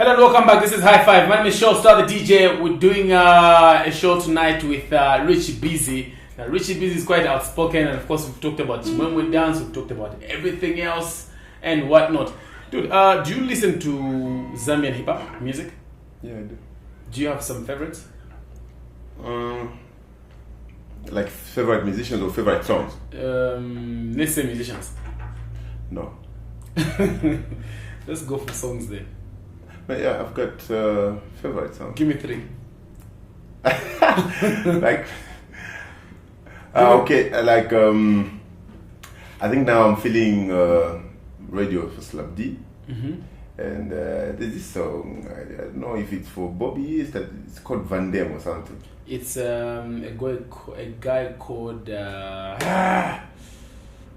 Hello and welcome back. This is High Five. My name is Showstar the DJ. We're doing a show tonight with Richie Busy. Now, Richie Busy is quite outspoken, and of course, we've talked about Chimwemwe dance, we've talked about everything else and whatnot. Dude, do you listen to Zambian hip hop music? Yeah, I do. Do you have some favorites? Like favorite musicians or favorite songs? Let's say musicians. No. Let's go for songs then. But yeah, I've got favorite songs. Give me three. Like, okay, like I think now I'm feeling radio for Slap D. Mm-hmm. And there's this song, I don't know if it's for Bobby, it's called Van Damme or something. It's a guy called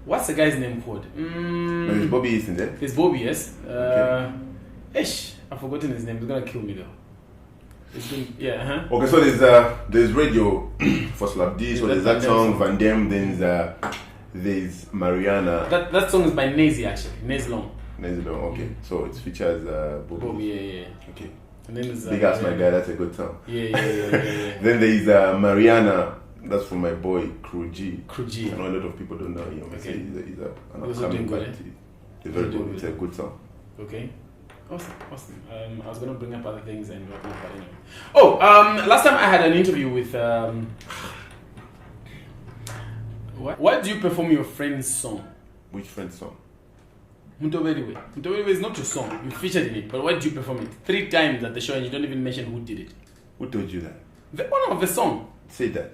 what's the guy's name called? No, there's Bobby, isn't there? There's Bobby, yes. Okay. I've forgotten his name. He's gonna kill me though. Okay, so there's radio for Slap D, so there's that song, Van Damme, then there's Mariana. That song is by Nazy actually, Nazy Long. Nazy Long, okay. So it features Bobby. Bobby, yeah. Okay. And then there's Big Ass My Guy, that's a good song. Yeah. Then there is Mariana, that's from my boy Crew G. Crew G. I know a lot of people don't know him. Okay. He's an Also upcoming doing guy. good, He's very good. It's a good song. Okay. Awesome. I was gonna bring up other things and whatnot, but anyway. Last time I had an interview with Why do you perform your friend's song? Which friend's song? Mutoberiwe. Mutoberiwe is not your song. You featured in it, but why do you perform it 3 times at the show and you don't even mention who did it? Who told you that? The owner of the song. Say that.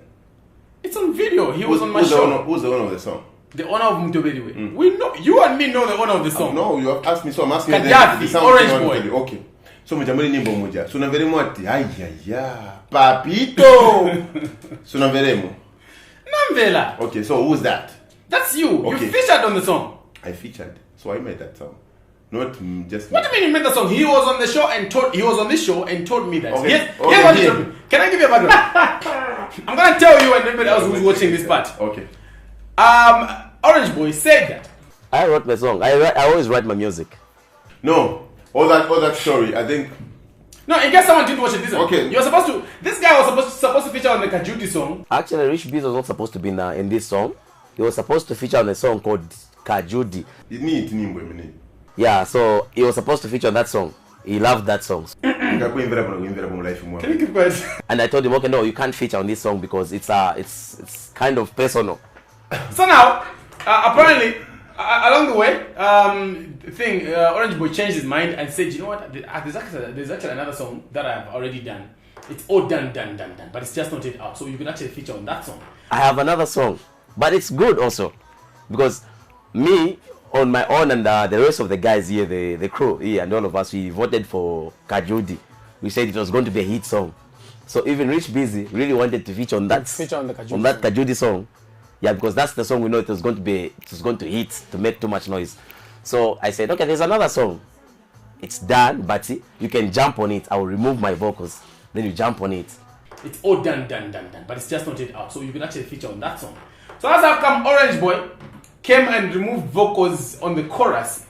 It's on video. He was on my show. Who's the owner of the song? The owner of Mutoberiwe. We know. You and me know the owner of the song. No, you have asked me, so I'm asking Gaddafi, you. Orange Boy. Okay. So mjambali nyimbo moja. So naveremo ati ayaya papito. So naveremo. Namvela. Okay, so who's that? That's you. Okay. You featured on the song. I featured. So I made that song. Not just What do you mean you made the song? He was on the show and he was on this show and told me that. Okay. Yes. Okay. Here's what he told me. Can I give you a background? I'm gonna tell you and everybody else who's watching this part. Okay. Orange Boy said that. I wrote my song. I always write my music. No. All that story, I think. No, in case someone didn't watch it, listen. Okay. You're supposed to. This guy was supposed to feature on the Kajudi song. Actually, Rich Biz was not supposed to be in this song. He was supposed to feature on a song called Kajudi. Yeah, so he was supposed to feature on that song. He loved that song. Can you keep quiet? And I told him, okay, no, you can't feature on this song because it's kind of personal. So now, apparently, along the way, Orange Boy changed his mind and said, you know what? There's actually another song that I've already done. It's all done, but it's just not yet out. So you can actually feature on that song. I have another song, but it's good also because me on my own and the rest of the guys here, the crew here, and all of us, we voted for Kajudi. We said it was going to be a hit song. So even Rich Busy really wanted to feature on that Kajudi song. Yeah, because that's the song we know it was going to hit, to make too much noise. So I said, okay, there's another song. It's done, but you can jump on it. I will remove my vocals. Then you jump on it. It's all done, but it's just not yet out. So you can actually feature on that song. So that's how come Orange Boy came and removed vocals on the chorus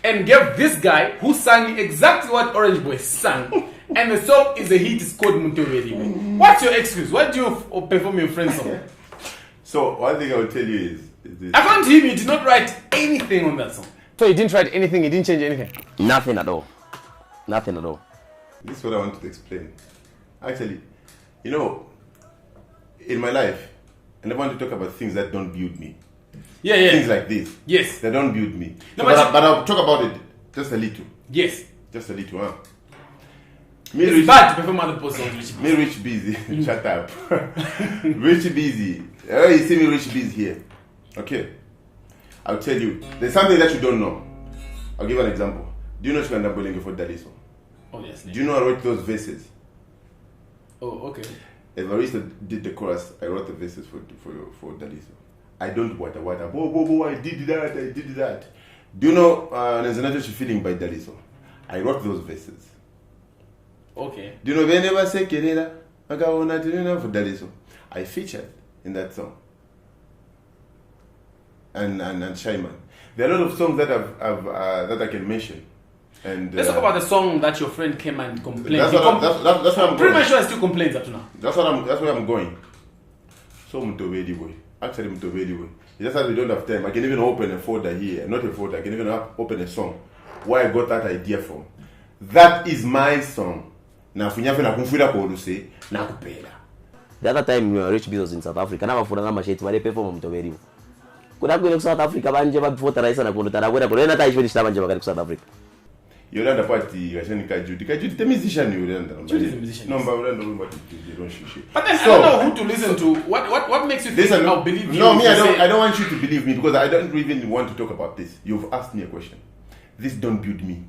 and gave this guy who sang exactly what Orange Boy sang. And the song is a hit. It's called Mutoberiwe. What's your excuse? Why do you perform your friend's song? So one thing I will tell you is this. According to him, he did not write anything on that song. So he didn't write anything, he didn't change anything? Nothing at all. This is what I wanted to explain. Actually, in my life, I never want to talk about things that don't build me. Yeah. Things like this. Yes. They don't build me. No, but I'll talk about it just a little. Yes. Just a little, huh? It's bad to perform other people's songs. Me Rich Busy. Shut up. Rich Busy. Oh, you see me Rich Busy here. Okay. I'll tell you. There's something that you don't know. I'll give an example. Do you know Chikanda Bolingo for Daliso? Oh, yes. Do you know I wrote those verses? Oh, okay. Evarista did the chorus. I wrote the verses for Daliso. I don't wata. I did that. Do you know there's another feeling by Daliso? I wrote those verses. Okay. Do you know whenever say Kerela? For Daliso? I featured in that song. And Shaiman. There are a lot of songs that I can mention. And Let's talk about the song that your friend came and complained. That's what I'm pretty going. much sure he still complains up to now. That's where I'm going. So Mutobedi boy. Actually Mutobedi boy. It's just that we don't have time. I can even open a folder here. Not a folder. I can even open a song. Where I got that idea from. That is my song. Na funyafe na kumfuira ko say na kupela. The other time Rich Biz was in South Africa, na bafuna masheti wale perform Mtoberi. Kuna kwenda ku South Africa banje bafota raisa na kundotara kwenda kule na taishi nishita banje bakali ku South Africa. Yolanda party kashani Kajudi. Kajudi the musician Yolanda. Kajudi the musician. No, but Yolanda don't don't shishi. But then I don't know who to listen to. What makes you think I'll believe you? No, me I don't want you to believe me because I don't even want to talk about this. You've asked me a question. This don't build me.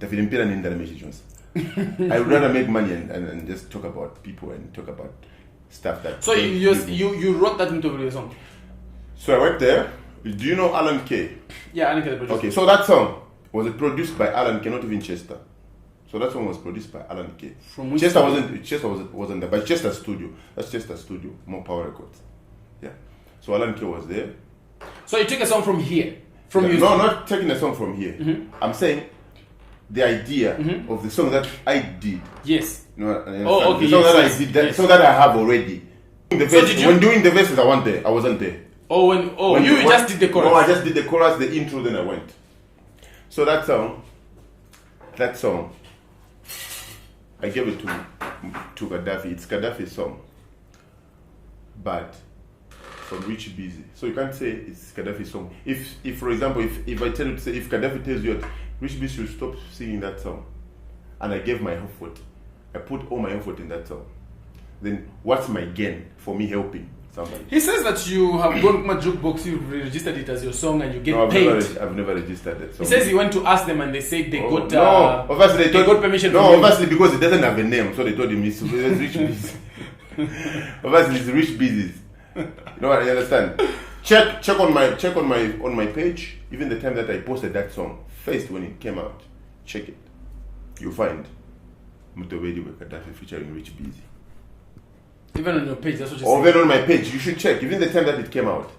I would rather make money and just talk about people and talk about stuff that. So you wrote that into the song. So I went there. Do you know Alan K? Yeah, Alan K the producer. Okay, so that song was produced by Alan K, not even Chester. So that song was produced by Alan K. From which Chester wasn't there, but Chester Studio. That's Chester Studio, More Power Records. Yeah. So Alan K was there. So you took a song from here. From you? No, not taking a song from here. Mm-hmm. I'm saying the idea of the song that I did. Yes. No, okay. The song yes, that yes, I did, that yes. song that I have already. So when doing the verses, I wasn't there. Oh, you just did the chorus. No, I just did the chorus, the intro, then I went. So that song, I gave it to Gaddafi. It's Gaddafi's song, but from Rich Busy. So you can't say it's Gaddafi's song. If for example, if I tell you to say, if Gaddafi tells you that Rich Busy should stop singing that song, and I gave my effort, I put all my effort in that song, then what's my gain for me helping somebody? He says that you have gone to my jukebox, you registered it as your song, and you get paid. I've never registered that song. He says he went to ask them, and they said they got. No, obviously they got permission. No, obviously because it doesn't have a name, so they told him it's Rich Busy. Obviously, it's Rich Busy. You know what I understand? Check on my page. Even the time that I posted that song, first when it came out, check it. You'll find Mutobedi with Gaddafi featuring Rich Busy. Even on your page, that's what you're saying. Or even on my page, you should check. Even the time that it came out,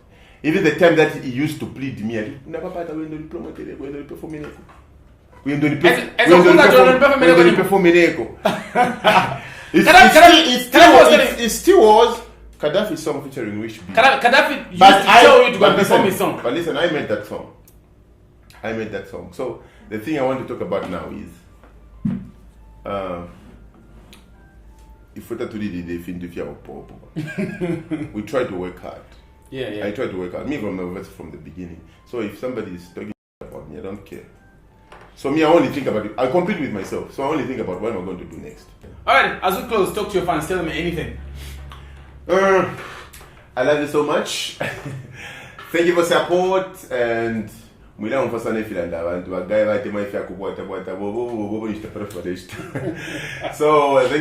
even the time that he used to plead me, it still was Gaddafi's song featuring Rich Busy. Gaddafi used to tell you to go perform his song. But listen, I made that song. So the thing I want to talk about now is if we try to work hard. Yeah. I try to work hard. Me from the beginning. So if somebody is talking about me, I don't care. So me, I only think about it. I compete with myself. So I only think about what am I going to do next. Alright, as we close, talk to your fans. Tell them anything. I love you so much. Thank you for support and so thank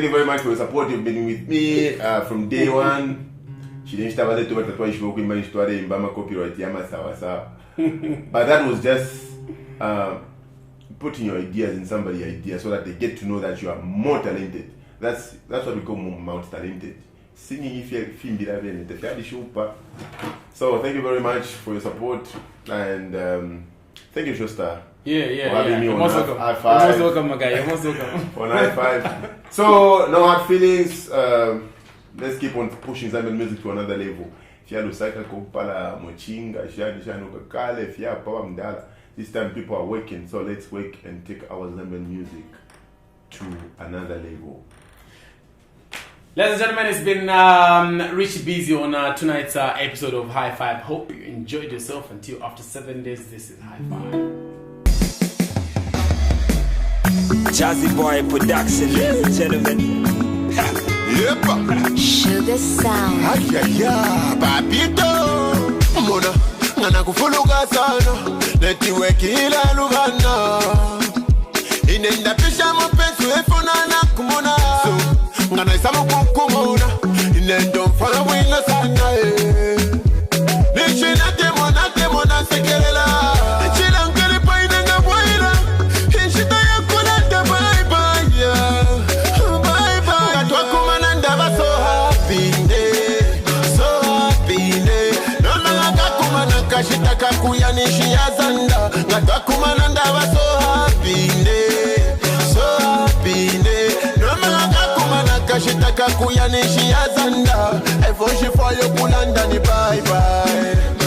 you very much for your support. You've been with me from day one. But that was just putting your ideas in somebody's idea so that they get to know that you are more talented. That's what we call multi-talented. Singing if you're so thank you very much for your support and thank you Shosta. Yeah. For having me on high You're five. most welcome, my guy. You're most welcome. On high five. So no hard feelings. Let's keep on pushing Zambian music to another level. This time people are working, so let's work and take our Zambian music to another level. Ladies and gentlemen, it's been Rich Busy on tonight's episode of High Five. Hope you enjoyed yourself. Until after 7 days, this is High Five. Jazzy Boy Production, ladies and gentlemen. Yep. Sugar Sound. Ayaya, papito. Mona, ngana kufuluka sana. Netiwekila lugana. Inenda pisha mapenzi efonana kumona. Ngana isamu kukumona. Inendo mfana wina sana. Nishina temona sekelela. Nishina ngeli pa inenga boila. Nishita ya kulanda bye bye ya. Bye bye. Ngatwa kumana ndaba so happy day. So happy day. Nona ngaka kumana kashita kakuya nishi ya zanda. Ngatwa kumana ndaba so happy day. Kakuya nishi azanda. Evo she for you kulanda ni bye bye.